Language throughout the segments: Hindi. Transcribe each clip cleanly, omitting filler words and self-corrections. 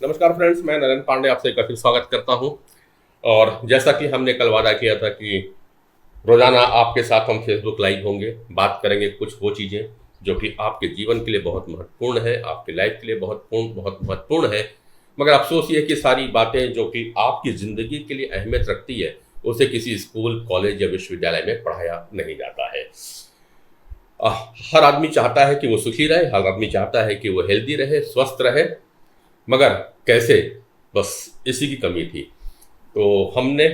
नमस्कार फ्रेंड्स, मैं नरेंद्र पांडे आपसे एक बार फिर स्वागत करता हूं। और जैसा कि हमने कल वादा किया था कि रोजाना आपके साथ हम फेसबुक लाइव होंगे, बात करेंगे कुछ वो चीज़ें जो कि आपके जीवन के लिए बहुत महत्वपूर्ण है, आपकी लाइफ के लिए बहुत महत्वपूर्ण है। मगर अफसोस ये है कि सारी बातें जो कि आपकी ज़िंदगी के लिए अहमियत रखती है, उसे किसी स्कूल, कॉलेज या विश्वविद्यालय में पढ़ाया नहीं जाता है। हर आदमी चाहता है कि वो सुखी रहे, हर आदमी चाहता है कि वो हेल्दी रहे, स्वस्थ रहे, मगर कैसे, बस इसी की कमी थी। तो हमने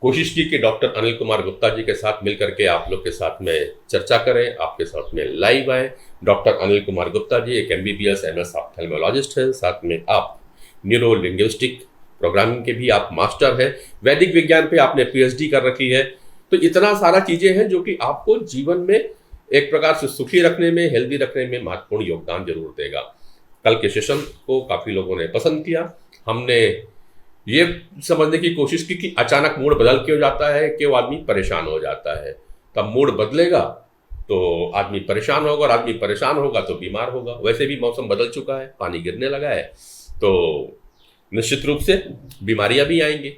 कोशिश की कि डॉक्टर अनिल कुमार गुप्ता जी के साथ मिलकर के आप लोग के साथ में चर्चा करें, आपके साथ में लाइव आए। डॉक्टर अनिल कुमार गुप्ता जी एक एमबीबीएस एमएस ऑप्थेल्मोलॉजिस्ट हैं, साथ में आप न्यूरो लिंग्विस्टिक प्रोग्रामिंग के भी आप मास्टर हैं, वैदिक विज्ञान पे आपने पीएचडी कर रखी है। तो इतना सारा चीज़ें हैं जो कि आपको जीवन में एक प्रकार से सुखी रखने में, हेल्दी रखने में महत्वपूर्ण योगदान जरूर देगा। कल के सेशन को काफ़ी लोगों ने पसंद किया। हमने ये समझने की कोशिश की कि अचानक मूड बदल क्यों जाता है, कि वो आदमी परेशान हो जाता है। तब मूड बदलेगा तो आदमी परेशान होगा, और आदमी परेशान होगा तो बीमार होगा। वैसे भी मौसम बदल चुका है, पानी गिरने लगा है, तो निश्चित रूप से बीमारियां भी आएंगी।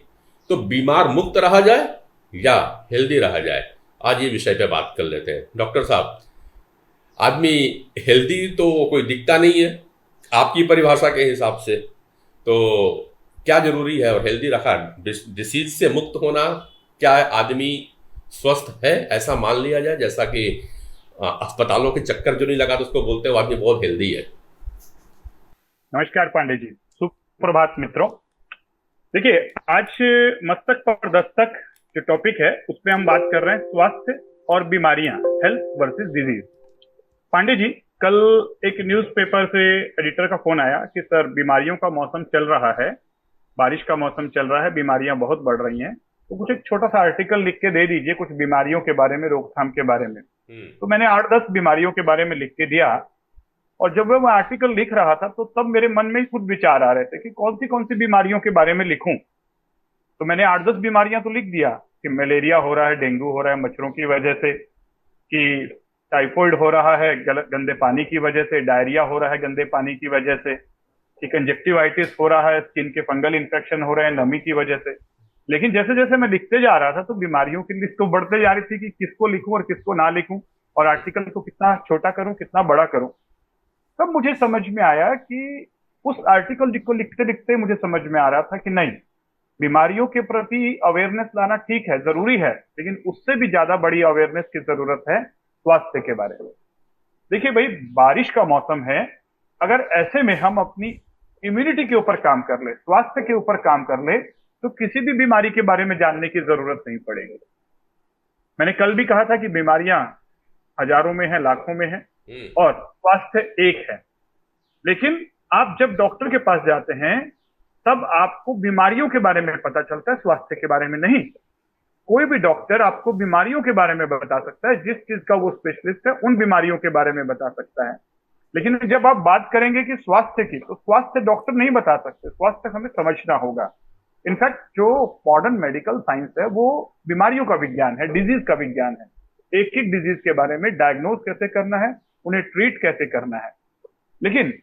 तो बीमार मुक्त रहा जाए या हेल्दी रहा जाए, आज ये विषय पे बात कर लेते हैं। डॉक्टर साहब, आदमी हेल्दी तो कोई दिखता नहीं है आपकी परिभाषा के हिसाब से, तो क्या जरूरी है और हेल्दी रखा, डिसीज से मुक्त होना, क्या आदमी स्वस्थ है ऐसा मान लिया जाए, जैसा कि अस्पतालों के चक्कर जो नहीं लगा तो उसको बोलते हैं वो आदमी बहुत हेल्दी है। नमस्कार पांडे जी। सुप्रभात मित्रों। देखिए, आज मस्तक पर दस्तक जो टॉपिक है उस पे हम बात कर रहे हैं स्वास्थ्य और बीमारियां, health versus disease. Pandey ji, कल एक न्यूज़पेपर से एडिटर का फोन आया कि सर बीमारियों का मौसम चल रहा है, बारिश का मौसम चल रहा है, बीमारियां बहुत बढ़ रही हैं, तो कुछ एक छोटा सा आर्टिकल लिख के दे दीजिए कुछ बीमारियों के बारे में, रोकथाम के बारे में। हम्म। तो मैंने 8-10 बीमारियों के बारे में लिख के दिया। और जब मैं वो आर्टिकल लिख रहा था तो तब मेरे मन में खुद विचार आ रहे थे कि कौन सी बीमारियों के बारे में लिखूं। तो मैंने 8-10 बीमारियां तो लिख दिया कि मलेरिया हो रहा है, डेंगू हो रहा है मच्छरों की वजह से, कि टाइफॉइड हो रहा है गंदे पानी की वजह से, डायरिया हो रहा है गंदे पानी की वजह से, कि कंजेक्टिवाइटिस हो रहा है, स्किन के फंगल इन्फेक्शन हो रहे हैं नमी की वजह से। लेकिन जैसे जैसे मैं लिखते जा रहा था तो बीमारियों की लिस्ट तो बढ़ते जा रही थी कि किसको लिखूं और किसको ना लिखूं, और आर्टिकल को कितना छोटा करूं कितना बड़ा करूं। तब मुझे समझ में आया कि उस आर्टिकल को लिखते लिखते मुझे समझ में आ रहा था कि नहीं, बीमारियों के प्रति अवेयरनेस लाना ठीक है, जरूरी है, लेकिन उससे भी ज्यादा बड़ी अवेयरनेस की जरूरत है स्वास्थ्य के बारे में। देखिए भाई, बारिश का मौसम है, अगर ऐसे में हम अपनी इम्यूनिटी के ऊपर काम कर ले, स्वास्थ्य के ऊपर काम कर ले, तो किसी भी बीमारी के बारे में जानने की जरूरत नहीं पड़ेगी। मैंने कल भी कहा था कि बीमारियां हजारों में है, लाखों में है, हम्म। और स्वास्थ्य एक है। लेकिन आप जब डॉक्टर के पास जाते हैं तब आपको बीमारियों के बारे में पता चलता है, स्वास्थ्य के बारे में नहीं। कोई भी डॉक्टर आपको बीमारियों के बारे में बता सकता है, जिस चीज का वो स्पेशलिस्ट है उन बीमारियों के बारे में बता सकता है। लेकिन जब आप बात करेंगे कि स्वास्थ्य की, तो स्वास्थ्य डॉक्टर नहीं बता सकते, स्वास्थ्य हमें समझना होगा। इनफैक्ट जो मॉडर्न मेडिकल साइंस है वो बीमारियों का विज्ञान है, डिजीज का विज्ञान है। एक एक डिजीज के बारे में डायग्नोज कैसे करना है, उन्हें ट्रीट कैसे करना है। लेकिन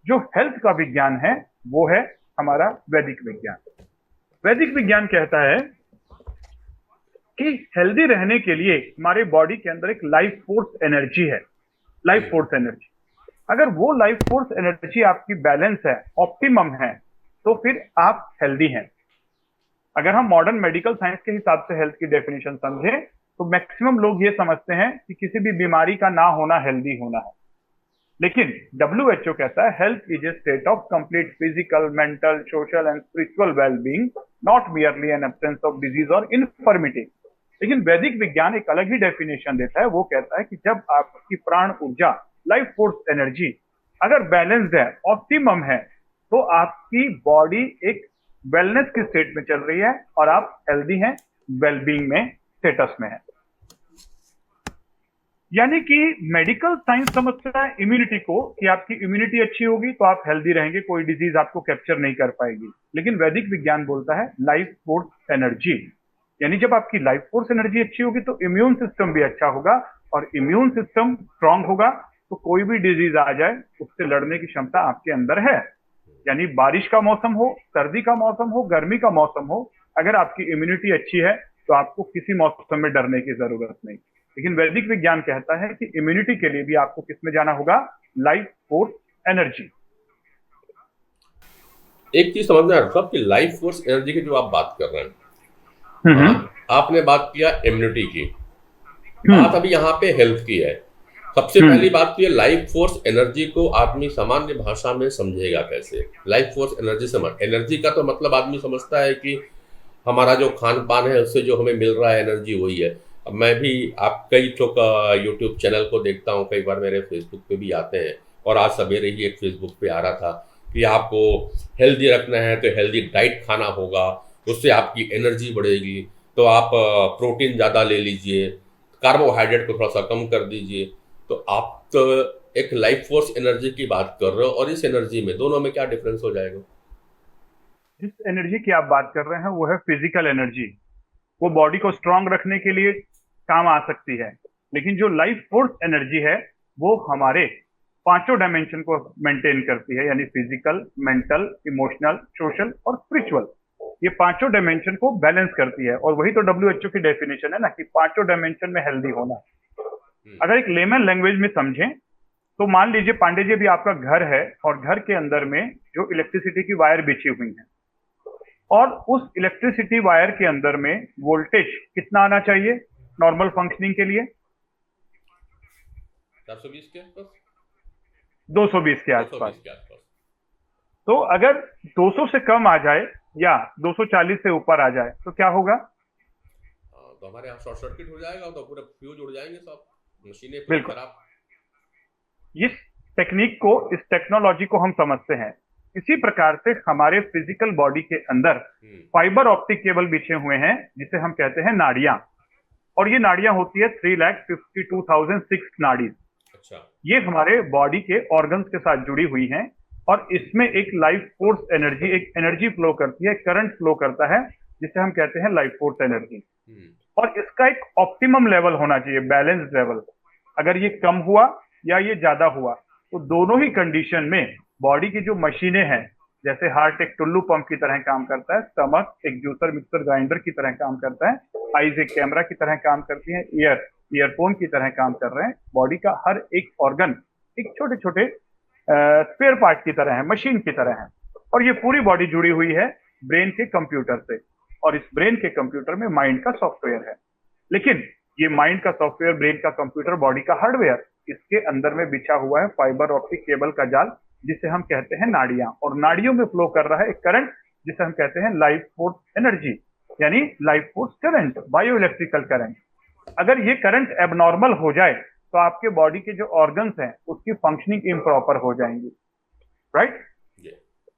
जो हेल्थ का विज्ञान है वो है हमारा वैदिक विज्ञान। वैदिक विज्ञान कहता है कि हेल्दी रहने के लिए हमारे बॉडी के अंदर एक लाइफ फोर्स एनर्जी है, लाइफ फोर्स एनर्जी। अगर वो लाइफ फोर्स एनर्जी आपकी बैलेंस है, ऑप्टिमम है, तो फिर आप हेल्दी हैं। अगर हम मॉडर्न मेडिकल साइंस के हिसाब से हेल्थ की डेफिनेशन समझें तो मैक्सिमम लोग ये समझते हैं कि किसी भी बीमारी का ना होना हेल्दी होना है। लेकिन डब्ल्यूएचओ कहता है health is a state of complete physical, mental, social and spiritual wellbeing, not merely an absence of disease और इन्फर्मिटी। लेकिन वैदिक विज्ञान एक अलग ही डेफिनेशन देता है। वो कहता है कि जब आपकी प्राण ऊर्जा, लाइफ फोर्स एनर्जी अगर बैलेंस्ड है, ऑप्टिमम है, तो आपकी बॉडी एक वेलनेस की स्टेट में चल रही है और आप हेल्दी हैं, वेलबींग में, स्टेटस में है। यानी कि मेडिकल साइंस समझता है इम्यूनिटी को, कि आपकी इम्यूनिटी अच्छी होगी तो आप हेल्दी रहेंगे, कोई डिजीज आपको कैप्चर नहीं कर पाएगी। लेकिन वैदिक विज्ञान बोलता है लाइफ फोर्स एनर्जी, यानी जब आपकी लाइफ फोर्स एनर्जी अच्छी होगी तो इम्यून सिस्टम भी अच्छा होगा, और इम्यून सिस्टम स्ट्रांग होगा तो कोई भी डिजीज आ जाए उससे लड़ने की क्षमता आपके अंदर है। यानी बारिश का मौसम हो, सर्दी का मौसम हो, गर्मी का मौसम हो, अगर आपकी इम्यूनिटी अच्छी है तो आपको किसी मौसम में डरने की जरूरत नहीं। लेकिन वैदिक विज्ञान कहता है कि इम्यूनिटी के लिए भी आपको किसमें जाना होगा? Life force energy. एक चीज समझना है डॉक्टर साहब कि लाइफ फोर्स एनर्जी की जो आप बात कर रहे हैं, हम्म। आपने बात किया इम्यूनिटी की, हम्म। बात अभी यहाँ पे हेल्थ की है। सबसे हम्म। पहली बात तो ये लाइफ फोर्स एनर्जी को आदमी सामान्य भाषा में समझेगा कैसे? लाइफ फोर्स एनर्जी समझ, एनर्जी का तो मतलब आदमी समझता है कि हमारा जो खान पान है उससे जो हमें मिल रहा है एनर्जी वही है। अब मैं भी आप कई तो यूट्यूब चैनल को देखता हूँ, कई बार मेरे फेसबुक पे भी आते हैं, और आज सवेरे ही एक फेसबुक पे आ रहा था कि आपको हेल्दी रखना है तो हेल्दी डाइट खाना होगा, उससे आपकी एनर्जी बढ़ेगी, तो आप प्रोटीन ज़्यादा ले लीजिए, कार्बोहाइड्रेट को थोड़ा सा कम कर दीजिए। तो आप तो एक लाइफ फोर्स एनर्जी की बात कर रहे हो, और इस एनर्जी में दोनों में क्या डिफरेंस हो जाएगा? जिस एनर्जी की आप बात कर रहे हैं वो है फिजिकल एनर्जी। वो बॉडी को स्ट्रांग रखने के लिए काम आ सकती है। लेकिन जो लाइफ फोर्स एनर्जी है वो हमारे पांचों डायमेंशन को मेंटेन करती है, यानी फिजिकल, मेंटल, इमोशनल, सोशल और स्पिरिचुअल। ये पांचों डायमेंशन को बैलेंस करती है, और वही तो डब्ल्यूएचओ की डेफिनेशन है ना, कि पांचों डायमेंशन में हेल्दी होना। अगर एक लेमन लैंग्वेज में समझें तो मान लीजिए पांडे जी भी आपका घर है, और घर के अंदर में जो इलेक्ट्रिसिटी की वायर बिछी हुई है, और उस इलेक्ट्रिसिटी वायर के अंदर में वोल्टेज कितना आना चाहिए नॉर्मल फंक्शनिंग के लिए? 420 के आसपास, 220 के 220 आसपास। के आसपास। तो अगर 200 से कम आ जाए या 240 से ऊपर आ जाए तो क्या होगा? तो हमारे यहाँ शॉर्ट सर्किट हो जाएगा, तो पूरे फ्यूज उड़ जाएंगे, सब मशीनें पूरी बिल्कुल। खराब। इस टेक्निक को, इस टेक्नोलॉजी को हम समझते हैं। इसी प्रकार से हमारे फिजिकल बॉडी के अंदर फाइबर ऑप्टिक केबल बिछे हुए हैं, जिसे हम कहते हैं नाड़ियां। और ये नाड़ियां होती है 3,52,006 नाड़ी। अच्छा। ये हमारे बॉडी के ऑर्गन्स के साथ जुड़ी हुई हैं, और इसमें एक लाइफ फोर्स एनर्जी, एक एनर्जी फ्लो करती है, करंट फ्लो करता है, जिसे हम कहते हैं लाइफ फोर्स एनर्जी। और इसका एक ऑप्टिमम लेवल होना चाहिए, बैलेंस लेवल। अगर ये कम हुआ या ये ज्यादा हुआ तो दोनों ही कंडीशन में बॉडी की जो मशीनें हैं, जैसे हार्ट एक टुल्लू पंप की तरह काम करता है, स्टमक एक जूसर मिक्सर ग्राइंडर की तरह काम करता है, आईज एक कैमरा की तरह काम करती है, ईयरफोन की तरह काम कर रहे हैं। बॉडी का हर एक ऑर्गन एक छोटे छोटे स्पेयर पार्ट की तरह है, मशीन की तरह है। और ये पूरी बॉडी जुड़ी हुई है ब्रेन के कंप्यूटर से, और इस ब्रेन के कंप्यूटर में माइंड का सॉफ्टवेयर है। लेकिन ये माइंड का सॉफ्टवेयर, ब्रेन का कंप्यूटर, बॉडी का हार्डवेयर, इसके अंदर में बिछा हुआ है फाइबर ऑप्टिक केबल का जाल, जिसे हम कहते हैं नाड़ियां। और नाड़ियों में फ्लो कर रहा है एक करंट, जिसे हम कहते हैं लाइफ फोर्स एनर्जी, यानी life force current, bio electrical current. अगर ये करंट एबनॉर्मल हो जाए तो आपके बॉडी के जो ऑर्गन्स हैं उसकी फंक्शनिंग इम्प्रॉपर हो जाएंगी, राइट?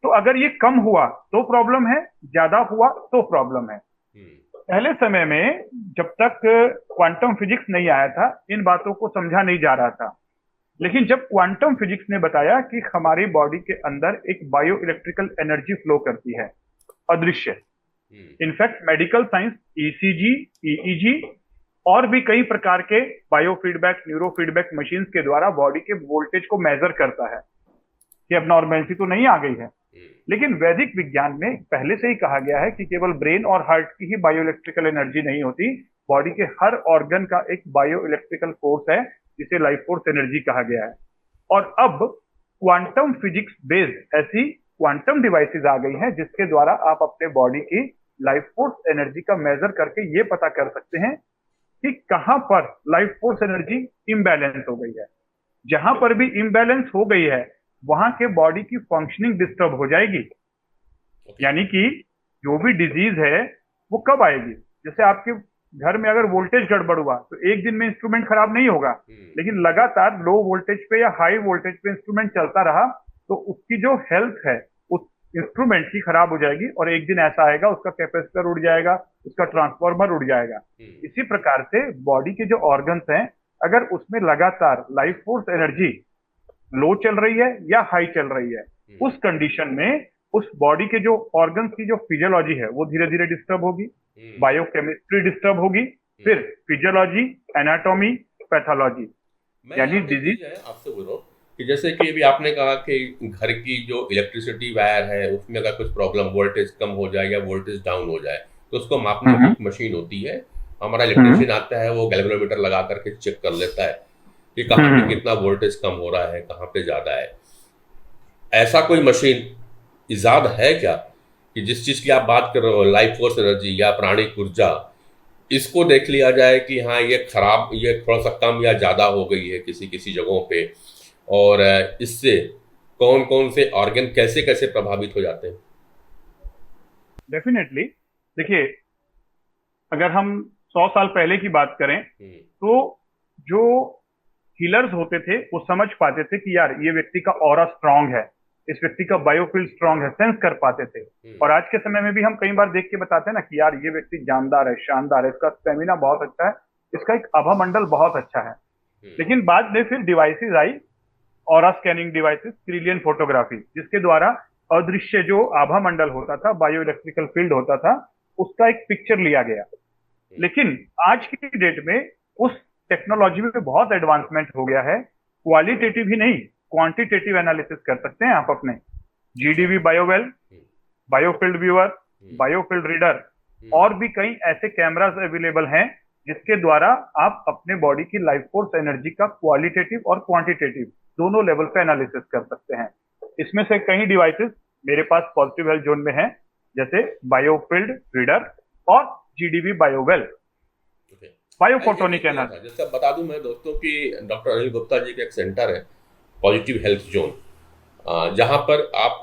तो अगर ये कम हुआ तो प्रॉब्लम है, ज्यादा हुआ तो प्रॉब्लम है। पहले समय में जब तक क्वांटम फिजिक्स नहीं आया था, इन बातों को समझा नहीं जा रहा था। लेकिन जब क्वांटम फिजिक्स ने बताया कि हमारी बॉडी के अंदर एक बायो इलेक्ट्रिकल एनर्जी फ्लो करती है, अदृश्य। In fact medical science ECG, EEG और भी कई प्रकार के bio feedback, neuro feedback machine के द्वारा बॉडी के वोल्टेज को मेजर करता है कि अब नॉर्मेलिटी तो नहीं आ गई है। लेकिन वैदिक विज्ञान में पहले से ही कहा गया है कि केवल ब्रेन और हार्ट की ही बायो इलेक्ट्रिकल एनर्जी नहीं होती, बॉडी के हर ऑर्गन का एक बायो इलेक्ट्रिकल फोर्स है, जिसे लाइफ फोर्स एनर्जी कहा गया है। और अब क्वांटम फिजिक्स बेस्ड ऐसी क्वांटम डिवाइसेस आ गई हैं, जिसके द्वारा आप अपने बॉडी की लाइफ फोर्स एनर्जी का मेजर करके ये पता कर सकते हैं कि कहां पर लाइफ फोर्स एनर्जी इम्बैलेंस हो गई है। जहां पर भी इम्बैलेंस हो गई है वहां के बॉडी की फंक्शनिंग डिस्टर्ब हो जाएगी। यानी कि जो भी डिजीज है वो कब आएगी? जैसे आपके घर में अगर वोल्टेज गड़बड़ हुआ तो एक दिन में इंस्ट्रूमेंट खराब नहीं होगा, लेकिन लगातार लो वोल्टेज पे या हाई वोल्टेज पे इंस्ट्रूमेंट चलता रहा तो उसकी जो हेल्थ है उस इंस्ट्रूमेंट की खराब हो जाएगी, और एक दिन ऐसा आएगा उसका कैपेसिटर उड़ जाएगा, उसका ट्रांसफार्मर उड़ जाएगा। इसी प्रकार से बॉडी के जो ऑर्गन्स हैं, अगर उसमें लगातार लाइफ फोर्स एनर्जी लो चल रही है या हाई चल रही है, उस कंडीशन में उस बॉडी के जो ऑर्गन्स की जो फिजियोलॉजी है वो धीरे धीरे डिस्टर्ब होगी, बायोकेमिस्ट्री डिस्टर्ब होगी, फिर फिजियोलॉजी, एनाटॉमी, पैथोलॉजी, यानी डिजीज। आपसे बोल रहा हूँ कि जैसे कि अभी आपने कहा कि घर की जो इलेक्ट्रिसिटी वायर है उसमें अगर कुछ प्रॉब्लम, वोल्टेज कम हो जाए या वोल्टेज डाउन हो जाए, तो उसको मापने की हम्म। एक मशीन होती है। हमारा हम्म। इलेक्ट्रिशियन आता है, वो गैल्वेनोमीटर लगा करके चेक कर लेता है कि कहाँ पे हम्म। कितना वोल्टेज कम हो रहा है, कहाँ पे ज़्यादा है। ऐसा कोई मशीन इजाद है क्या कि जिस चीज़ की आप बात कर रहे हो, लाइफ फोर्स एनर्जी या प्राणिक ऊर्जा, इसको देख लिया जाए कि हाँ ये खराब, ये थोड़ा सा कम या ज़्यादा हो गई है किसी किसी जगहों पे, और इससे कौन कौन से ऑर्गन कैसे कैसे प्रभावित हो जाते हैं? डेफिनेटली। देखिए, अगर हम 100 साल पहले की बात करें हम्म। तो जो हीलर्स होते थे वो समझ पाते थे कि यार ये व्यक्ति का ऑरा स्ट्रांग है, इस व्यक्ति का बायोफील्ड स्ट्रांग है, सेंस कर पाते थे। हम्म। और आज के समय में भी हम कई बार देख के बताते हैं ना कि यार ये व्यक्ति जानदार है, शानदार है, इसका स्टेमिना बहुत अच्छा है, इसका एक आभा मंडल बहुत अच्छा है। हम्म। लेकिन बाद में फिर डिवाइसेस आई, aura scanning devices, Kirlian photography, जिसके द्वारा अदृश्य जो आभा मंडल होता था, बायो इलेक्ट्रिकल फील्ड होता था, उसका एक पिक्चर लिया गया। लेकिन आज की डेट में उस टेक्नोलॉजी में बहुत एडवांसमेंट हो गया है। क्वालिटेटिव ही नहीं, क्वांटिटेटिव एनालिसिस कर सकते हैं आप अपने अच्छा। जीडीवी बायोवेल, हम्म। बायोफील्ड व्यूअर, हम्म। बायोफील्ड रीडर, हम्म। और भी कई ऐसे कैमरास अवेलेबल हैं जिसके द्वारा आप अपने बॉडी की लाइफ फोर्स एनर्जी का क्वालिटेटिव और क्वांटिटेटिव दोनों लेवल पे एनालिसिस कर सकते हैं। इसमें से कई डिवाइसेस मेरे पास पॉजिटिव हेल्थ जोन में हैं, जैसे बायोफील्ड रीडर और जीडीवी बायोवेल, ओके। ये बायोफोटोनिक देख लिया एनालिसिस। था, जैसे अब बता दूं मैं दोस्तों कि डॉक्टर अनिल गुप्ता जी का एक सेंटर है, पॉजिटिव हेल्थ जोन, जहाँ पर आप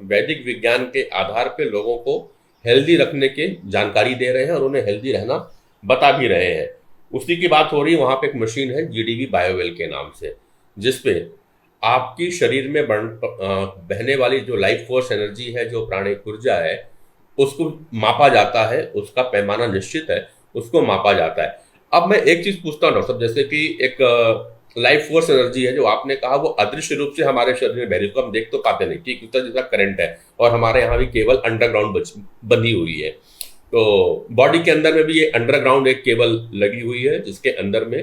वैदिक विज्ञान के आधार पे लोगों को हेल्दी रखने के जानकारी दे रहे हैं और उन्हें हेल्दी रहना बता भी रहे हैं। उसी की बात हो रही है। वहाँ पे एक मशीन है जीडीवी बायोवेल के नाम से, जिसपे आपकी शरीर में बहने वाली जो लाइफ फोर्स एनर्जी है, जो प्राणिक ऊर्जा है, उसको मापा जाता है। उसका पैमाना निश्चित है, उसको मापा जाता है। अब मैं एक चीज पूछता हूँ डॉक्टर साहब, जैसे कि एक लाइफ फोर्स एनर्जी है जो आपने कहा, वो अदृश्य रूप से हमारे शरीर में बहरी, उसको हम देख तो पाते नहीं, ठीक उतना जैसा करंट है, और हमारे यहाँ भी केवल अंडरग्राउंड बंधी हुई है। तो बॉडी के अंदर में भी ये अंडरग्राउंड एक केबल लगी हुई है, जिसके अंदर में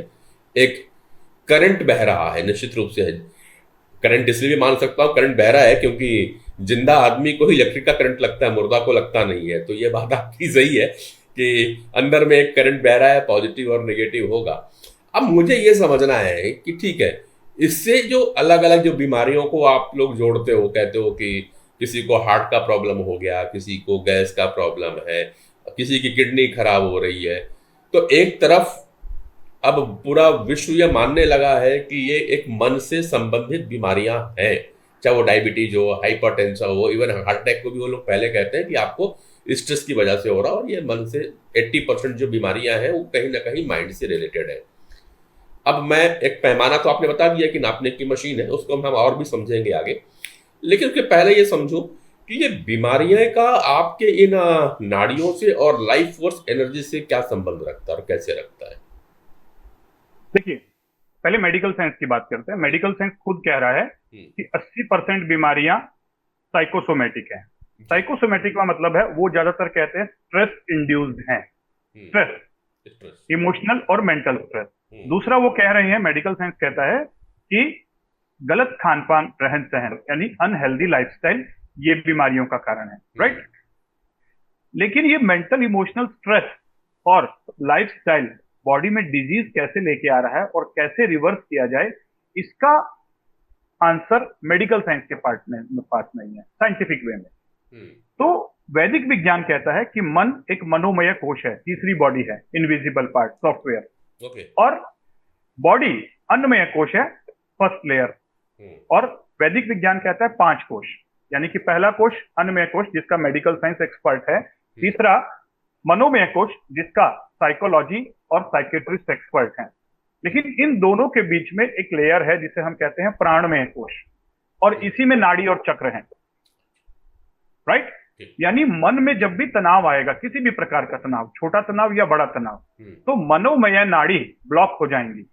एक करंट बह रहा है, निश्चित रूप से है। करंट इसलिए भी मान सकता हूँ करंट बह रहा है क्योंकि जिंदा आदमी को ही इलेक्ट्रिक का करंट लगता है, मुर्दा को लगता नहीं है। तो ये बात आपकी सही है कि अंदर में एक करंट बह रहा है, पॉजिटिव और नेगेटिव होगा। अब मुझे ये समझना है कि ठीक है, इससे जो अलग अलग जो बीमारियों को आप लोग जोड़ते हो, कहते हो कि किसी को हार्ट का प्रॉब्लम हो गया, किसी को गैस का प्रॉब्लम है, किसी की किडनी खराब हो रही है, तो एक तरफ अब पूरा विश्व ये मानने लगा है कि ये एक मन से संबंधित बीमारियां हैं, चाहे वो डायबिटीज हो, हाइपरटेंशन हो, इवन हार्ट अटैक को भी वो लोग पहले कहते हैं कि आपको स्ट्रेस की वजह से हो रहा है, और ये मन से 80% जो बीमारियां हैं वो कहीं ना कहीं माइंड से रिलेटेड है। अब मैं एक पैमाना तो आपने बता दिया कि नापने की मशीन है, उसको हम और भी समझेंगे आगे, लेकिन उसके पहले ये समझो कि ये बीमारियां का आपके इन नाड़ियों से और लाइफ फोर्स एनर्जी से क्या संबंध रखता है और कैसे रखता है? देखिए, पहले मेडिकल साइंस की बात करते हैं। मेडिकल साइंस खुद कह रहा है कि 80% बीमारियां साइकोसोमेटिक हैं। साइकोसोमेटिक का मतलब है, वो ज्यादातर कहते हैं स्ट्रेस इंड्यूस्ड हैं, स्ट्रेस, इमोशनल और मेंटल स्ट्रेस। दूसरा वो कह रहे हैं, मेडिकल साइंस कहता है कि गलत खान पान, रहन सहन, यानी अनहेल्दी लाइफस्टाइल, ये बीमारियों का कारण है, राइट। लेकिन ये मेंटल इमोशनल स्ट्रेस और लाइफस्टाइल बॉडी में डिजीज कैसे लेके आ रहा है और कैसे रिवर्स किया जाए, इसका आंसर मेडिकल साइंस के पास नहीं है, साइंटिफिक वे में। तो वैदिक विज्ञान कहता है कि मन एक मनोमय कोश है, तीसरी बॉडी है, इनविजिबल पार्ट, सॉफ्टवेयर, और बॉडी अन्नमय कोश है, फर्स्ट लेयर। और वैदिक विज्ञान कहता है 5 कोश, यानी कि पहला कोश अन्नमय कोश, जिसका मेडिकल साइंस एक्सपर्ट है। तीसरा मनोमय कोश, जिसका साइकोलॉजी और साइकेट्रिस्ट एक्सपर्ट हैं। लेकिन इन दोनों के बीच में एक लेयर है जिसे हम कहते हैं प्राणमय कोश, और इसी में नाड़ी और चक्र हैं, राइट। यानी मन में जब भी तनाव आएगा, किसी भी प्रकार का तनाव, छोटा तनाव या बड़ा तनाव, तो मनोमय नाड़ी ब्लॉक हो जाएंगी,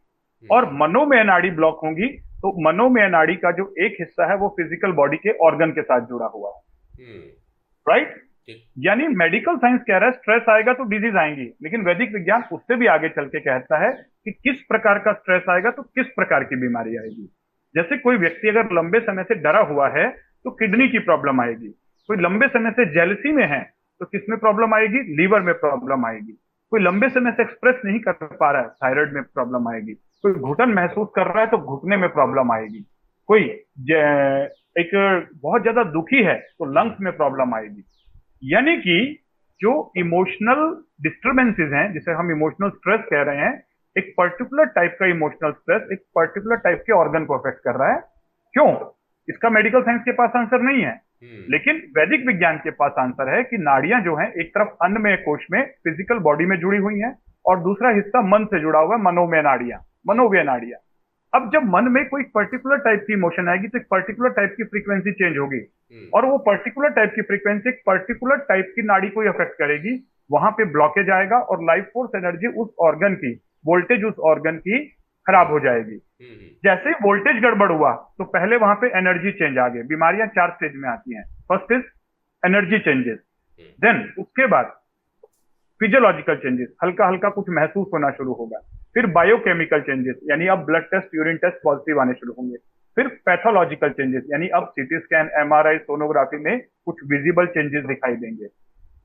और मनोमय नाड़ी ब्लॉक होंगी तो मनोमय नाड़ी का जो एक हिस्सा है वो फिजिकल बॉडी के ऑर्गन के साथ जुड़ा हुआ है, राइट। यानी मेडिकल साइंस कह रहा है स्ट्रेस आएगा तो डिजीज आएंगी, लेकिन वैदिक विज्ञान उससे भी आगे चल के कहता है कि किस प्रकार का स्ट्रेस आएगा तो किस प्रकार की बीमारी आएगी। जैसे कोई व्यक्ति अगर लंबे समय से डरा हुआ है तो किडनी की प्रॉब्लम आएगी, कोई लंबे समय से जेलसी में है तो किस में प्रॉब्लम आएगी, लीवर में प्रॉब्लम आएगी, कोई लंबे समय से एक्सप्रेस नहीं कर पा रहा है, थायराइड में प्रॉब्लम आएगी, कोई घुटन महसूस कर रहा है तो घुटने में प्रॉब्लम आएगी, कोई एक बहुत ज्यादा दुखी है तो लंग्स में प्रॉब्लम आएगी। यानी कि जो इमोशनल डिस्टर्बेंसेस हैं, जिसे हम इमोशनल स्ट्रेस कह रहे हैं, एक पर्टिकुलर टाइप का इमोशनल स्ट्रेस एक पर्टिकुलर टाइप के ऑर्गन को अफेक्ट कर रहा है। क्यों? इसका मेडिकल साइंस के पास आंसर नहीं है, लेकिन वैदिक विज्ञान के पास आंसर है कि नाड़ियां जो हैं एक तरफ अन्नमय कोश में फिजिकल बॉडी में जुड़ी हुई हैं और दूसरा हिस्सा मन से जुड़ा हुआ है, मनोमय नाड़ियां, मनोव्य नाड़ियां। अब जब मन में कोई पर्टिकुलर टाइप की इमोशन आएगी तो एक पर्टिकुलर टाइप की फ्रीक्वेंसी चेंज होगी और वो पर्टिकुलर टाइप की फ्रीक्वेंसी एक पर्टिकुलर टाइप की नाड़ी को अफेक्ट करेगी, वहां पे ब्लॉकेज आएगा और लाइफ फोर्स एनर्जी उस ऑर्गन की, वोल्टेज उस ऑर्गन की खराब हो जाएगी। जैसे ही वोल्टेज गड़बड़ हुआ तो पहले वहां पे एनर्जी चेंज आ गए। बीमारियां 4 स्टेज में आती हैं। First is energy changes, then उसके बाद फिजियोलॉजिकल चेंजेस, हल्का हल्का कुछ महसूस होना शुरू होगा, फिर बायोकेमिकल चेंजेस यानी अब blood test, urine test positive आने शुरू होंगे, फिर पैथोलॉजिकल चेंजेस यानी अब सीटी स्कैन, एमआरआई, सोनोग्राफी में कुछ विजिबल चेंजेस दिखाई देंगे।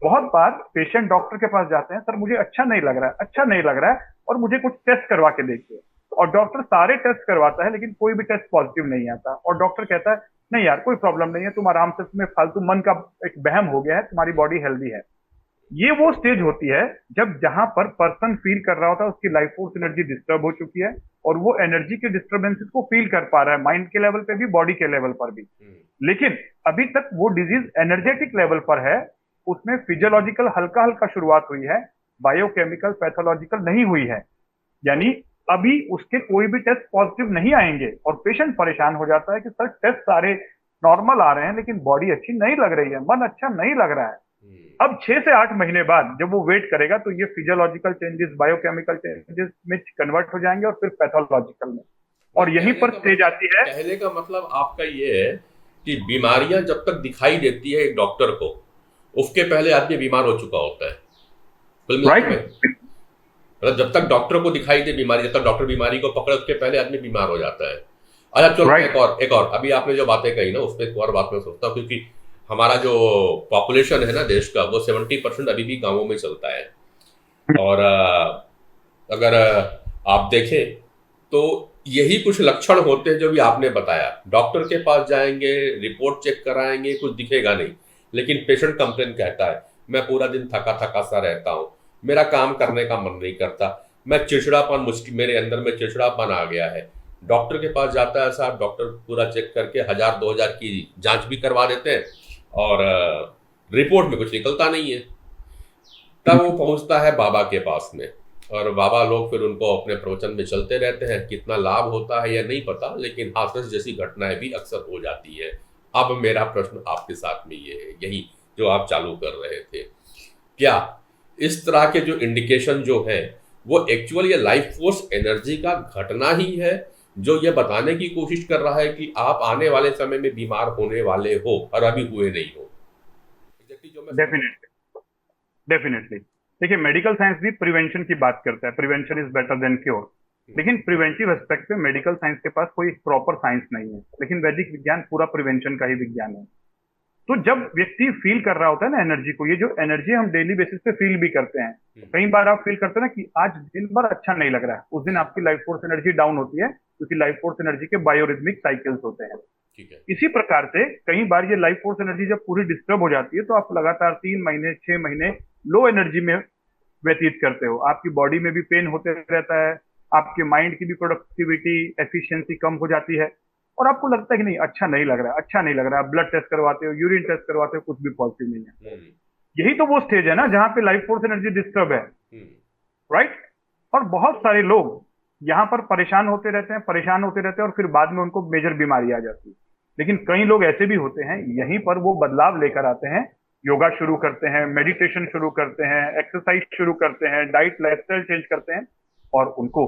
बहुत बार पेशेंट डॉक्टर के पास जाते हैं, सर मुझे अच्छा नहीं लग रहा है, अच्छा नहीं लग रहा है और मुझे कुछ टेस्ट करवा के देखिए, और डॉक्टर सारे टेस्ट करवाता है लेकिन कोई भी टेस्ट पॉजिटिव नहीं आता और डॉक्टर कहता है नहीं यार कोई प्रॉब्लम नहीं है, तुम आराम से, तुम्हें फालतू मन का एक वहम हो गया है, तुम्हारी बॉडी हेल्दी है। ये वो स्टेज होती है जब जहां पर पर्सन फील कर रहा होता है उसकी लाइफ फोर्स एनर्जी डिस्टर्ब हो चुकी है और वो एनर्जी के डिस्टर्बेंसेस को फील कर पा रहा है, माइंड के लेवल पे भी, बॉडी के लेवल पर भी। लेकिन अभी तक वो डिजीज एनर्जेटिक लेवल पर है, उसमें फिजियोलॉजिकल हल्का हल्का शुरुआत हुई है, बायोकेमिकल पैथोलॉजिकल नहीं हुई है। यानी अभी उसके कोई भी टेस्ट पॉजिटिव नहीं आएंगे और पेशेंट परेशान हो जाता है कि सर टेस्ट सारे नॉर्मल आ रहे हैं लेकिन बॉडी अच्छी नहीं लग रही है, मन अच्छा नहीं लग रहा है। अब 6 से 8 महीने बाद जब वो वेट करेगा तो ये फिजियोलॉजिकल चेंजेस, बायोकेमिकल चेंजेस में कन्वर्ट हो जाएंगे और फिर पैथोलॉजिकल में, और यहीं पर स्टेज आती है। कहने का मतलब आपका ये है कि बीमारियां जब तक दिखाई देती है एक डॉक्टर को, उसके पहले आदमी बीमार हो चुका होता है। राइट, मतलब जब तक डॉक्टर को दिखाई दे बीमारी, जब तक डॉक्टर बीमारी को पकड़े उसके पहले आददमी बीमार हो जाता है। अच्छा चलो, एक और अभी आपने जो बातें कही ना, उसमें एक और बात मैं सोचता हूँ, क्योंकि हमारा जो पॉपुलेशन है ना देश का, वो 70% अभी भी गांवों में चलता है। और अगर आप देखें तो यही कुछ लक्षण होते हैं जो भी आपने बताया। डॉक्टर के पास जाएंगे, रिपोर्ट चेक कराएंगे, कुछ दिखेगा नहीं, लेकिन पेशेंट कंप्लेन कहता है मैं पूरा दिन थका थका सा रहता हूँ, मेरा काम करने का मन नहीं करता, मैं चिड़चिड़ापन, मुश्किल, मेरे अंदर में चिड़चिड़ापन आ गया है। डॉक्टर के पास जाता है साहब, डॉक्टर पूरा चेक करके 1000-2000 की जांच भी करवा देते हैं और रिपोर्ट में कुछ निकलता नहीं है। तब वो पहुंचता है बाबा के पास में, और बाबा लोग फिर उनको अपने प्रवचन में चलते रहते हैं। कितना लाभ होता है या नहीं पता, लेकिन हादसे जैसी घटनाएं भी अक्सर हो जाती है। अब मेरा प्रश्न आपके साथ में ये है, यही जो आप चालू कर रहे थे, क्या इस तरह के जो इंडिकेशन जो है वो एक्चुअल ये लाइफ फोर्स एनर्जी का घटना ही है जो ये बताने की कोशिश कर रहा है कि आप आने वाले समय में बीमार होने वाले हो और अभी हुए नहीं हो? डेफिनेटली देखिए, मेडिकल साइंस भी प्रिवेंशन की बात करता है, prevention is better than cure, लेकिन प्रिवेंटिव एस्पेक्ट पे मेडिकल साइंस के पास कोई प्रॉपर साइंस नहीं है, लेकिन वैदिक विज्ञान पूरा प्रिवेंशन का ही विज्ञान है। तो जब व्यक्ति फील कर रहा होता है ना एनर्जी को, ये जो एनर्जी हम डेली बेसिस पे फील भी करते हैं, कई बार आप फील करते हैं ना कि आज दिन भर अच्छा नहीं लग रहा है, उस दिन आपकी लाइफ फोर्स एनर्जी डाउन होती है, क्योंकि लाइफ फोर्स एनर्जी के बायोरिथमिक साइकिल्स होते हैं। इसी प्रकार से कई बार ये लाइफ फोर्स एनर्जी जब पूरी डिस्टर्ब हो जाती है तो आप लगातार 3 महीने 6 महीने लो एनर्जी में व्यतीत करते हो, आपकी बॉडी में भी पेन होते रहता है, आपके माइंड की भी प्रोडक्टिविटी, एफिशिएंसी कम हो जाती है और आपको लगता है कि नहीं अच्छा नहीं लग रहा है, अच्छा नहीं लग रहा है। ब्लड टेस्ट करवाते हो, यूरिन टेस्ट करवाते हो, कुछ भी पॉजिटिव नहीं है। यही तो वो स्टेज है ना जहां पे लाइफ फोर्स एनर्जी डिस्टर्ब है, राइट। और बहुत सारे लोग यहाँ पर परेशान होते रहते हैं और फिर बाद में उनको मेजर बीमारी आ जाती है। लेकिन कई लोग ऐसे भी होते हैं, यहीं पर वो बदलाव लेकर आते हैं, योगा शुरू करते हैं, मेडिटेशन शुरू करते हैं, एक्सरसाइज शुरू करते हैं, डाइट लाइफस्टाइल चेंज करते हैं और उनको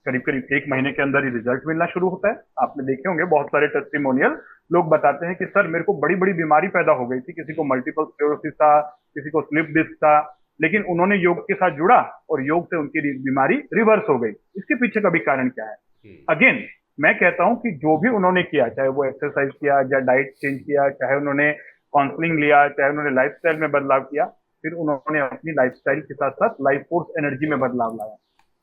करीब करीब 1 महीने के अंदर ही रिजल्ट मिलना शुरू होता है। आपने देखे होंगे बहुत सारे टेस्टिमोनियल, लोग बताते हैं कि सर मेरे को बड़ी बड़ी बीमारी पैदा हो गई थी, किसी को मल्टीपल स्क्लेरोसिस था, किसी को स्लिप डिस्क था, लेकिन उन्होंने योग के साथ जुड़ा और योग से उनकी बीमारी रिवर्स हो गई। इसके पीछे का भी कारण क्या है? अगेन मैं कहता हूं कि जो भी उन्होंने किया, चाहे वो एक्सरसाइज किया या डाइट चेंज किया, चाहे उन्होंने काउंसलिंग लिया, चाहे उन्होंने लाइफस्टाइल में बदलाव किया, फिर उन्होंने अपनी लाइफस्टाइल के साथ साथ लाइफ फोर्स एनर्जी में बदलाव लाया।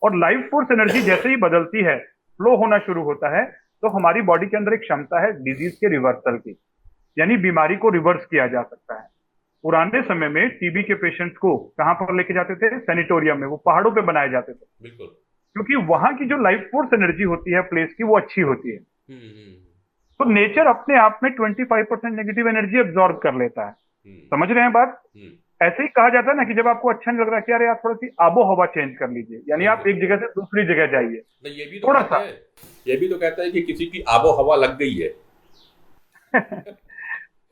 और लाइफ फोर्स एनर्जी जैसे ही बदलती है, फ्लो होना शुरू होता है, तो हमारी बॉडी के अंदर एक क्षमता है डिजीज के रिवर्सल की, यानी बीमारी को रिवर्स किया जा सकता है। पुराने समय में टीबी के पेशेंट्स को कहां पर लेके जाते थे? सैनिटोरियम में, वो पहाड़ों पे बनाए जाते थे, बिल्कुल। क्योंकि वहां की जो लाइफ फोर्स एनर्जी होती है प्लेस की, वो अच्छी होती है। तो नेचर अपने आप में 25% नेगेटिव एनर्जी एब्जॉर्ब कर लेता है। समझ रहे हैं बात? ऐसे ही कहा जाता है ना कि जब आपको अच्छा नहीं लग रहा, कि यार थोड़ा सी आबो हवा चेंज कर लीजिए, यानी आप एक जगह से दूसरी जगह जाइए, ये भी तो थोड़ा कहते हैं, ये भी तो कहते हैं कि किसी की आबो हवा लग गई है।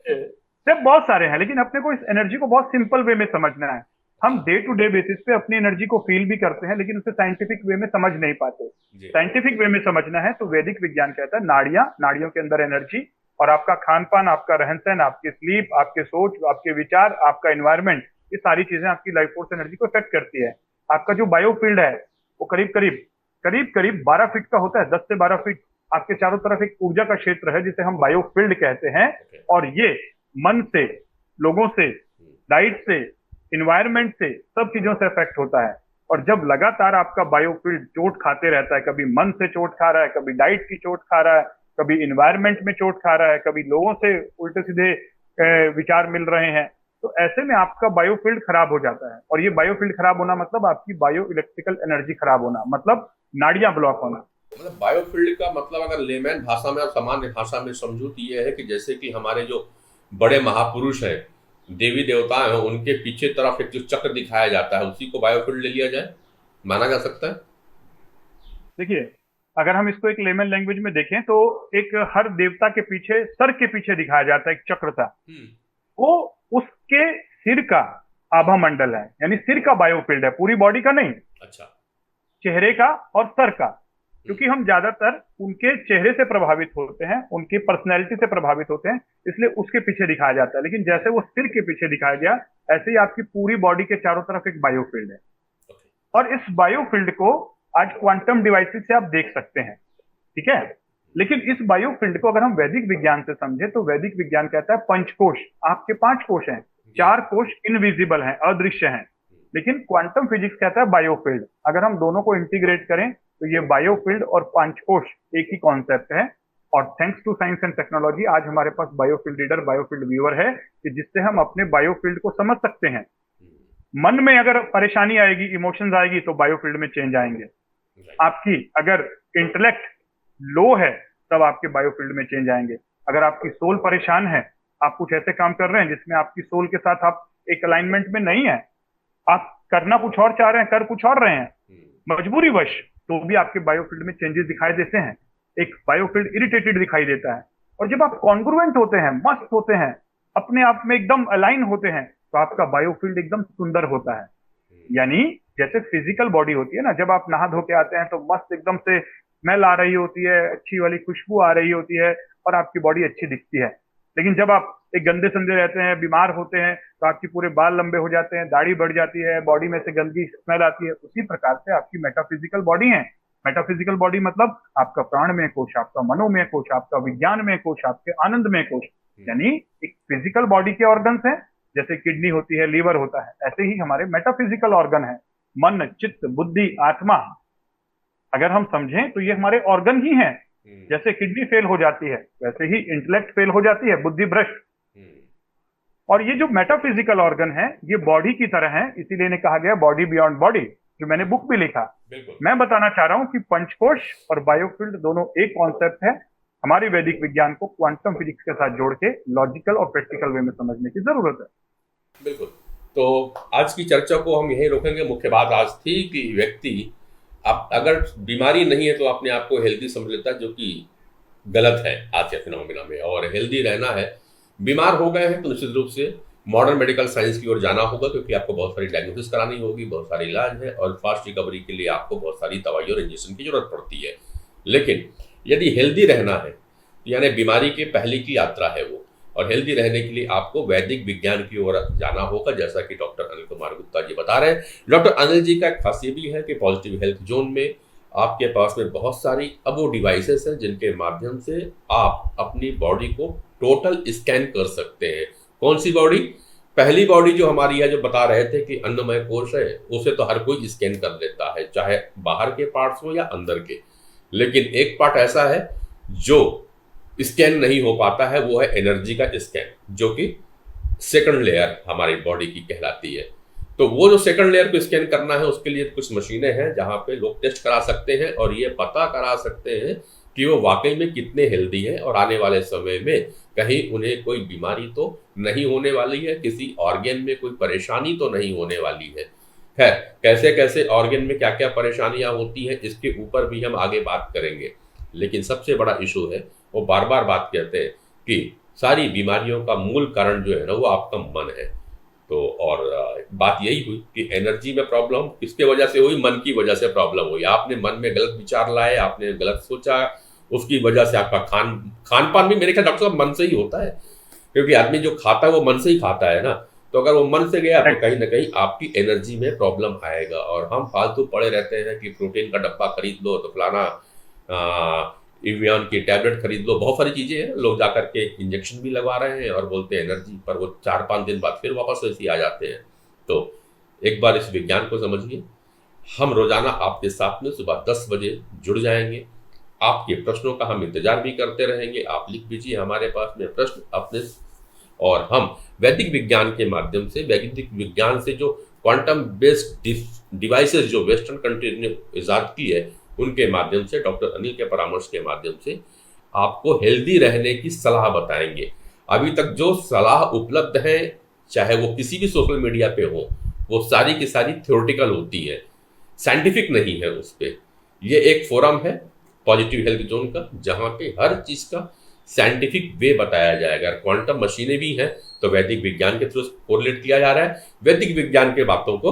स्टेप बहुत सारे हैं, लेकिन अपने को इस एनर्जी को बहुत सिंपल वे में समझना है। हम डे टू डे बेसिस पे अपनी एनर्जी को फील भी करते हैं, लेकिन उसे साइंटिफिक वे में समझ नहीं पाते। साइंटिफिक वे में समझना है तो वैदिक विज्ञान कहता है नाड़ियों के अंदर एनर्जी, और आपका खान पान, आपका रहन सहन, आपकी स्लीप, आपके सोच, आपके विचार, आपका एनवायरमेंट, ये सारी चीजें आपकी लाइफ फोर्स एनर्जी को इफेक्ट करती है। आपका जो बायोफील्ड है वो करीब 12 फीट का होता है, 10 से 12 फीट। आपके चारों तरफ एक ऊर्जा का क्षेत्र है जिसे हम बायोफील्ड कहते हैं, और ये मन से, लोगों से, डाइट से, इन्वायरमेंट से, सब चीजों से इफेक्ट होता है। और जब लगातार आपका बायोफील्ड चोट खाते रहता है, कभी मन से चोट खा रहा है, कभी डाइट की चोट खा रहा है, कभी इन्वायरमेंट में चोट खा रहा है, कभी लोगों से उल्टे सीधे विचार मिल रहे हैं, तो ऐसे में आपका बायोफील्ड खराब हो जाता है। और ये बायोफील्ड खराब होना मतलब आपकी बायो इलेक्ट्रिकल एनर्जी खराब होना, मतलब नाड़ियां ब्लॉक होना। मतलब बायोफील्ड का मतलब अगर लेमैन भाषा में और सामान्य भाषा में समझूं तो ये है कि जैसे कि हमारे जो बड़े महापुरुष हैं, देवी देवता हैं, उनके पीछे तरफ एक जो चक्र दिखाया जाता है, उसी को बायोफील्ड ले लिया जाए, माना जा सकता है। देखिए, अगर हम इसको एक लेमन लैंग्वेज में देखें तो एक हर देवता के पीछे, सर के पीछे दिखाया जाता है एक चक्र सा, वो उसके सिर का आभा मंडल है, यानी सिर का बायोफील्ड है, पूरी बॉडी का नहीं। अच्छा। चेहरे का और सर का, क्योंकि हम ज्यादातर उनके चेहरे से प्रभावित होते हैं, उनकी पर्सनैलिटी से प्रभावित होते हैं, इसलिए उसके पीछे दिखाया जाता है। लेकिन जैसे वो सिर के पीछे दिखाया गया, ऐसे ही आपकी पूरी बॉडी के चारों तरफ एक बायोफील्ड है। और इस बायोफील्ड को आज क्वांटम डिवाइसेस से आप देख सकते हैं, ठीक है। लेकिन इस बायोफील्ड को अगर हम वैदिक विज्ञान से समझे तो वैदिक विज्ञान कहता है पंचकोश, आपके 5 कोश हैं, 4 कोश इनविजिबल हैं, अदृश्य हैं, लेकिन क्वांटम फिजिक्स कहता है बायोफील्ड। अगर हम दोनों को इंटीग्रेट करें तो ये बायोफील्ड और पंचकोश एक ही कॉन्सेप्ट है। और thanks to science and technology आज हमारे पास बायोफील्ड रीडर, बायोफील्ड व्यूअर है, कि जिससे हम अपने बायोफील्ड को समझ सकते हैं। मन में अगर परेशानी आएगी, इमोशंस आएगी, तो बायोफील्ड में चेंज आएंगे। आपकी अगर इंटेलेक्ट लो है, तब आपके बायोफील्ड में चेंज आएंगे। अगर आपकी सोल परेशान है, आप कुछ ऐसे काम कर रहे हैं जिसमें आपकी सोल के साथ आप एक अलाइनमेंट में नहीं है, आप करना कुछ और चाह रहे हैं, कर कुछ और रहे हैं मजबूरी वश, तो भी आपके बायोफील्ड में चेंजेस दिखाई देते हैं। एक बायोफील्ड इरिटेटेड दिखाई देता है। और जब आप कॉन्ग्रुएंट होते हैं, मस्त होते हैं, अपने आप में एकदम अलाइन होते हैं, तो आपका बायोफील्ड एकदम सुंदर होता है। यानी जैसे फिजिकल बॉडी होती है ना, जब आप नहा धो के आते हैं तो मस्त एकदम से स्मेल आ रही होती है, अच्छी वाली खुशबू आ रही होती है, और आपकी बॉडी अच्छी दिखती है। लेकिन जब आप एक गंदे संदे रहते हैं, बीमार होते हैं, तो आपके पूरे बाल लंबे हो जाते हैं, दाढ़ी बढ़ जाती है, बॉडी में से गंदी स्मेल आती है। उसी प्रकार से आपकी मेटाफिजिकल बॉडी है। मेटाफिजिकल बॉडी मतलब आपका प्राणमय कोश, आपका मनोमय कोश, आपका विज्ञानमय कोश, आपके आनंदमय कोश। यानी एक फिजिकल बॉडी के ऑर्गन्स हैं, जैसे किडनी होती है, लीवर होता है, ऐसे ही हमारे मेटाफिजिकल ऑर्गन है, मन, चित्त, बुद्धि, आत्मा। अगर हम समझें तो ये हमारे ऑर्गन ही हैं। जैसे किडनी फेल हो जाती है, वैसे ही इंटेलेक्ट फेल हो जाती है, बुद्धि भ्रष्ट। और ये जो मेटाफिजिकल ऑर्गन है, ये बॉडी की तरह है, इसीलिए इन्हें कहा गया बॉडी बियॉन्ड बॉडी, जो मैंने बुक भी लिखा। मैं बताना चाह रहा हूं कि पंचकोश और बायोफील्ड दोनों एक कॉन्सेप्ट है। हमारी वैदिक विज्ञान को क्वांटम फिजिक्स के साथ जोड़ के लॉजिकल और प्रैक्टिकल वे में समझने की जरूरत है। बिल्कुल। तो आज की चर्चा को हम यहीं रोकेंगे। मुख्य बात आज थी कि व्यक्ति अब अगर बीमारी नहीं है तो अपने आप को हेल्दी समझ लेता है, जो कि गलत है आज के फिनोमिना में। और हेल्दी रहना है, बीमार हो गए हैं तो निश्चित रूप से मॉडर्न मेडिकल साइंस की ओर जाना होगा, क्योंकि आपको बहुत सारी डायग्नोसिस करानी होगी, बहुत सारे इलाज है, और फास्ट रिकवरी के लिए आपको बहुत सारी दवाई और इंजेक्शन की जरूरत पड़ती है। लेकिन यदि हेल्दी रहना है, यानी बीमारी के पहले की यात्रा है वो, और हेल्दी रहने के लिए आपको वैदिक विज्ञान की ओर जाना होगा, जैसा कि डॉक्टर अनिल कुमार गुप्ता जी बता रहे हैं। डॉक्टर अनिल जी का खास ये भी है कि पॉजिटिव हेल्थ जोन में आपके पास में बहुत सारी अब वो डिवाइसेस हैं जिनके माध्यम से आप अपनी बॉडी को टोटल स्कैन कर सकते हैं। कौन सी बॉडी? पहली बॉडी जो हमारी है, जो बता रहे थे कि अन्नमय कोश है, उसे तो हर कोई स्कैन कर लेता है, चाहे बाहर के पार्ट्स हो या अंदर के। लेकिन एक पार्ट ऐसा है जो स्कैन नहीं हो पाता है, वो है एनर्जी का स्कैन, जो कि सेकंड लेयर हमारी बॉडी की कहलाती है। तो वो जो सेकंड लेयर को स्कैन करना है, उसके लिए कुछ मशीनें हैं जहां पे लोग टेस्ट करा सकते हैं और ये पता करा सकते हैं कि वो वाकई में कितने हेल्दी हैं और आने वाले समय में कहीं उन्हें कोई बीमारी तो नहीं होने वाली है, किसी ऑर्गन में कोई परेशानी तो नहीं होने वाली है। खैर, कैसे कैसे ऑर्गन में क्या क्या परेशानियां होती हैं, इसके ऊपर भी हम आगे बात करेंगे। लेकिन सबसे बड़ा इशू है, वो बार बार बात कहते हैं कि सारी बीमारियों का मूल कारण जो है ना, वो आपका मन है। तो और बात यही हुई कि एनर्जी में प्रॉब्लम किसके वजह से हुई? मन की वजह से प्रॉब्लम हुई। आपने मन में गलत विचार लाए, आपने गलत सोचा, उसकी वजह से आपका खान पान भी मेरे ख्याल डॉक्टर साहब मन से ही होता है, क्योंकि आदमी जो खाता है वो मन से ही खाता है ना। तो अगर वो मन से गया तो कहीं ना कहीं आपकी एनर्जी में प्रॉब्लम आएगा। और हम फालतू पड़े रहते हैं कि प्रोटीन का डब्बा खरीद लो, तो फलाना इवियन की टैबलेट खरीद लो, बहुत सारी चीजें हैं। लोग जाकर के इंजेक्शन भी लगवा रहे हैं और बोलते हैं एनर्जी, पर वो 4-5 दिन बाद फिर वापस वैसे ही आ जाते हैं। तो एक बार इस विज्ञान को समझिए। हम रोजाना आपके साथ में सुबह 10 बजे जुड़ जाएंगे। आपके प्रश्नों का हम इंतजार भी करते रहेंगे। आप लिख दीजिए हमारे पास में प्रश्न अपने, और हम वैदिक विज्ञान के माध्यम से, वैदिक विज्ञान से जो क्वांटम बेस्ड डिवाइसेस जो वेस्टर्न कंट्री ने ईजाद की है, उनके माध्यम से, डॉक्टर अनिल के परामर्श के माध्यम से आपको हेल्दी रहने की सलाह बताएंगे। अभी तक जो सलाह उपलब्ध है, चाहे वो किसी भी सोशल मीडिया पे हो, वो सारी की सारी थ्योरेटिकल होती है, साइंटिफिक नहीं है उस पर। ये एक फोरम है पॉजिटिव हेल्थ जोन का, जहाँ पे हर चीज का साइंटिफिक वे बताया जाएगा। क्वांटम मशीनें भी हैं तो वैदिक विज्ञान के थ्रू कोरिलेट किया जा रहा है। वैदिक विज्ञान के बातों को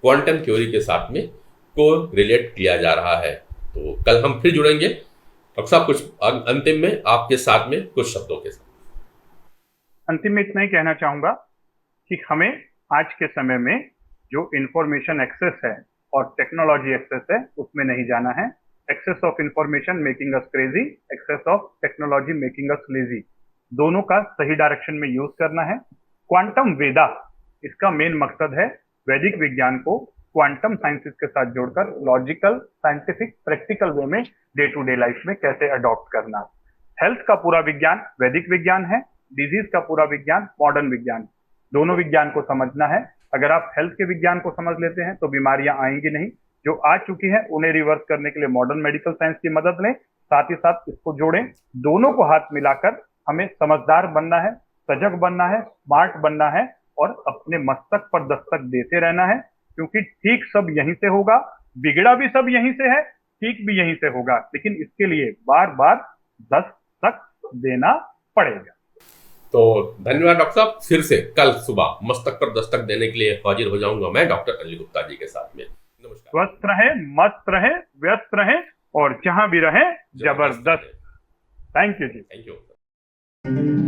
क्वांटम थ्योरी के साथ में को रिलेट किया जा रहा है। तो कल हम फिर जुड़ेंगे। डॉक्टर साहब, कुछ अंतिम में आपके साथ में कुछ शब्दों के साथ। अंतिम में इतना ही कहना चाहूंगा कि हमें आज के समय में जो इंफॉर्मेशन एक्सेस है और टेक्नोलॉजी एक्सेस है, उसमें नहीं जाना है। Excess of information making us crazy, excess of technology making us lazy. दोनों का सही डायरेक्शन में यूज करना है। क्वांटम वेदा, इसका मेन मकसद है वैदिक विज्ञान को क्वांटम साइंसेस के साथ जोड़कर लॉजिकल, साइंटिफिक, प्रैक्टिकल वे में डे टू डे लाइफ में कैसे अडॉप्ट करना। हेल्थ का पूरा विज्ञान वैदिक विज्ञान है, डिजीज का पूरा विज्ञान मॉडर्न विज्ञान। दोनों विज्ञान को समझना है। अगर आप हेल्थ के विज्ञान को समझ लेते हैं तो बीमारियां आएंगी नहीं। जो आ चुकी हैं उन्हें रिवर्स करने के लिए मॉडर्न मेडिकल साइंस की मदद लें, साथ ही साथ इसको जोड़ें। दोनों को हाथ मिलाकर हमें समझदार बनना है, सजग बनना है, स्मार्ट बनना है और अपने मस्तक पर दस्तक देते रहना है, क्योंकि ठीक सब यहीं से होगा, बिगड़ा भी सब यहीं से है, ठीक भी यहीं से होगा। लेकिन इसके लिए बार बार दस्तक देना पड़ेगा। तो धन्यवाद डॉक्टर साहब। फिर से कल सुबह मस्तक पर दस्तक देने के लिए हाजिर हो जाऊंगा मैं डॉक्टर अनिल गुप्ता जी के साथ में। नमस्कार। स्वस्थ रहे, मस्त रहे, व्यस्त रहे और जहां भी रहे जबरदस्त। Thank you ji. Thank you.